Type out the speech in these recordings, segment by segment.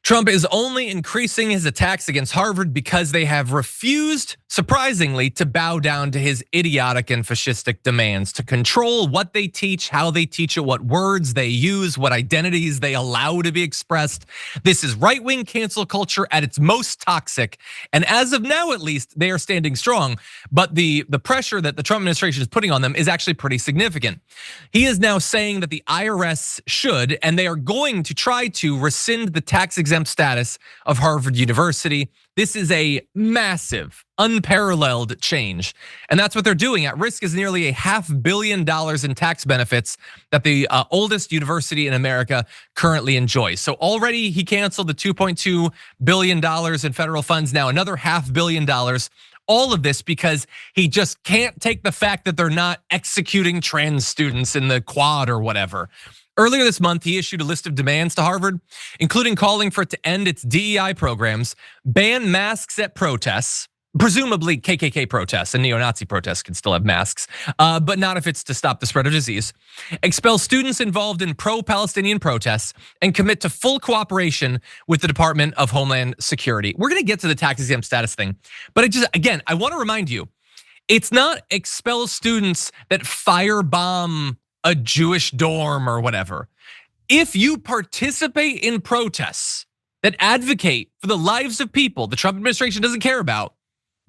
Trump is only increasing his attacks against Harvard because they have refused, surprisingly, to bow down to his idiotic and fascistic demands to control what they teach, how they teach it, what words they use, what identities they allow to be expressed. This is right-wing cancel culture at its most toxic. And as of now, at least, they are standing strong. But the pressure that the Trump administration is putting on them is actually pretty significant. He is now saying that the IRS should, and they are going to try to rescind the tax exempt status of Harvard University. This is a massive, unparalleled change. And that's what they're doing. At risk is nearly $500 million in tax benefits that the oldest university in America currently enjoys. So already he canceled the $2.2 billion in federal funds, now another $500 million. All of this because he just can't take the fact that they're not executing trans students in the quad or whatever. Earlier this month, he issued a list of demands to Harvard, including calling for it to end its DEI programs, ban masks at protests, presumably KKK protests and neo-Nazi protests can still have masks, but not if it's to stop the spread of disease, expel students involved in pro-Palestinian protests, and commit to full cooperation with the Department of Homeland Security. We're gonna get to the tax exempt status thing, but I wanna remind you, it's not expel students that firebomb a Jewish dorm or whatever. If you participate in protests that advocate for the lives of people the Trump administration doesn't care about,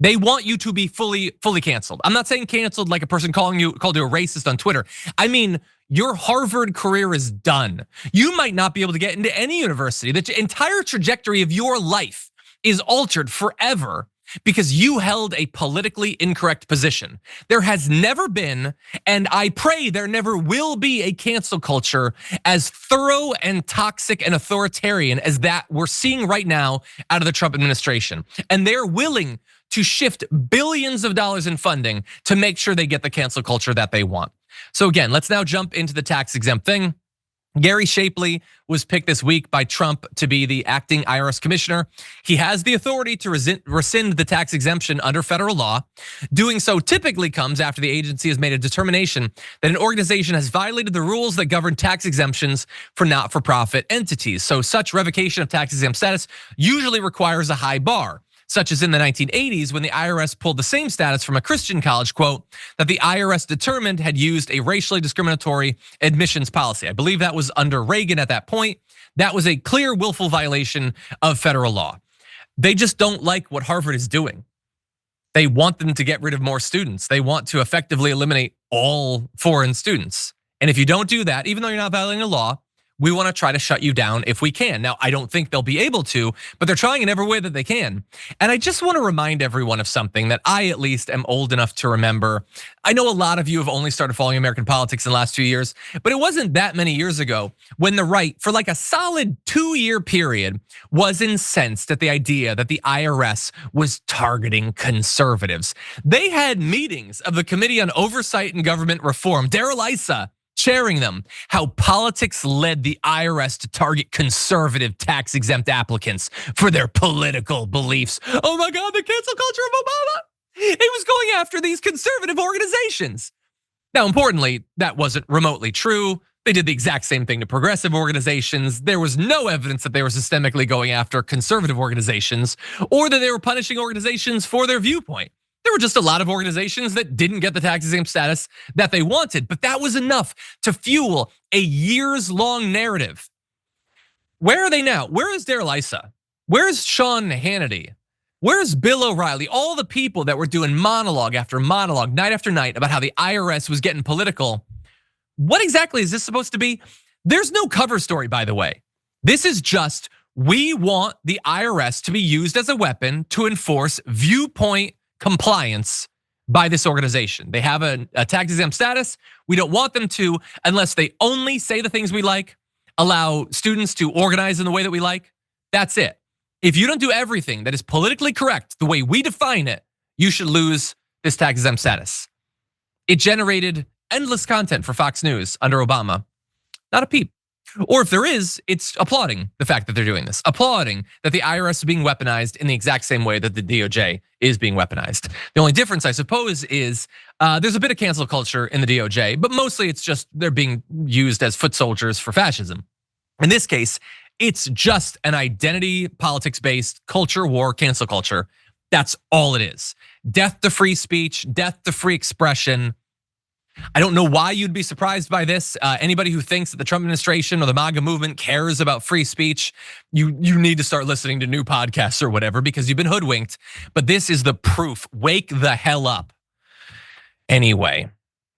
they want you to be fully canceled. I'm not saying canceled like a person called you a racist on Twitter. I mean, your Harvard career is done. You might not be able to get into any university. The entire trajectory of your life is altered forever because you held a politically incorrect position. There has never been, and I pray there never will be, a cancel culture as thorough and toxic and authoritarian as that we're seeing right now out of the Trump administration. And they're willing to shift billions of dollars in funding to make sure they get the cancel culture that they want. So again, let's now jump into the tax exempt thing. Gary Shapley was picked this week by Trump to be the acting IRS commissioner. He has the authority to rescind the tax exemption under federal law. Doing so typically comes after the agency has made a determination that an organization has violated the rules that govern tax exemptions for not-for-profit entities. So such revocation of tax exempt status usually requires a high bar, such as in the 1980s when the IRS pulled the same status from a Christian college, quote, that the IRS determined had used a racially discriminatory admissions policy. I believe that was under Reagan at that point. That was a clear willful violation of federal law. They just don't like what Harvard is doing. They want them to get rid of more students. They want to effectively eliminate all foreign students. And if you don't do that, even though you're not violating the law, we want to try to shut you down if we can. Now, I don't think they'll be able to, but they're trying in every way that they can. And I just want to remind everyone of something that I at least am old enough to remember. I know a lot of you have only started following American politics in the last 2 years, but it wasn't that many years ago when the right, for like a solid 2-year period, was incensed at the idea that the IRS was targeting conservatives. They had meetings of the Committee on Oversight and Government Reform, Iadarola, chairing them, how politics led the IRS to target conservative tax exempt applicants for their political beliefs. Oh my God, the cancel culture of Obama. It was going after these conservative organizations. Now, importantly, that wasn't remotely true. They did the exact same thing to progressive organizations. There was no evidence that they were systemically going after conservative organizations or that they were punishing organizations for their viewpoint. There were just a lot of organizations that didn't get the tax exempt status that they wanted, but that was enough to fuel a years-long narrative. Where are they now? Where is Iadarola? Where's Sean Hannity? Where's Bill O'Reilly? All the people that were doing monologue after monologue, night after night, about how the IRS was getting political. What exactly is this supposed to be? There's no cover story, by the way. This is just, we want the IRS to be used as a weapon to enforce viewpoint compliance by this organization. They have a tax exempt status. We don't want them to unless they only say the things we like, allow students to organize in the way that we like. That's it. If you don't do everything that is politically correct the way we define it, you should lose this tax exempt status. It generated endless content for Fox News under Obama. Not a peep. Or if there is, it's applauding the fact that they're doing this, applauding that the IRS is being weaponized in the exact same way that the DOJ is being weaponized. The only difference, I suppose, is there's a bit of cancel culture in the DOJ, but mostly it's just they're being used as foot soldiers for fascism. In this case, It's just an identity politics based culture war, cancel culture. That's all it is. Death to free speech, death to free expression. I don't know why you'd be surprised by this. Anybody who thinks that the Trump administration or the MAGA movement cares about free speech, you need to start listening to new podcasts or whatever, because you've been hoodwinked. But this is the proof. Wake the hell up. Anyway,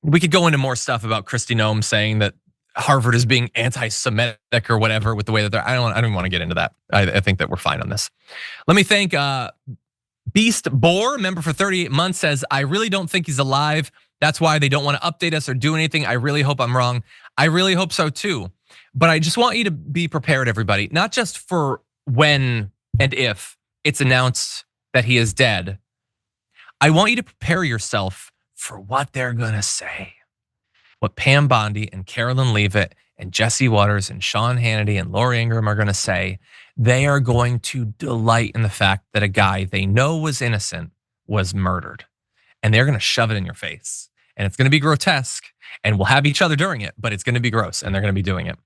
we could go into more stuff about Kristi Noem saying that Harvard is being anti-Semitic or whatever with the way that they're. I don't want to get into that. I think that we're fine on this. Let me thank Beast Boar, member for 38 months, says, I really don't think he's alive. That's why they don't want to update us or do anything. I really hope I'm wrong. I really hope so too. But I just want you to be prepared, everybody, not just for when and if it's announced that he is dead. I want you to prepare yourself for what they're gonna say. What Pam Bondi and Carolyn Leavitt and Jesse Waters and Sean Hannity and Lori Ingraham are gonna say. They are going to delight in the fact that a guy they know was innocent was murdered. And they're gonna shove it in your face. And it's gonna be grotesque, and we'll have each other during it, but it's gonna be gross, and they're gonna be doing it.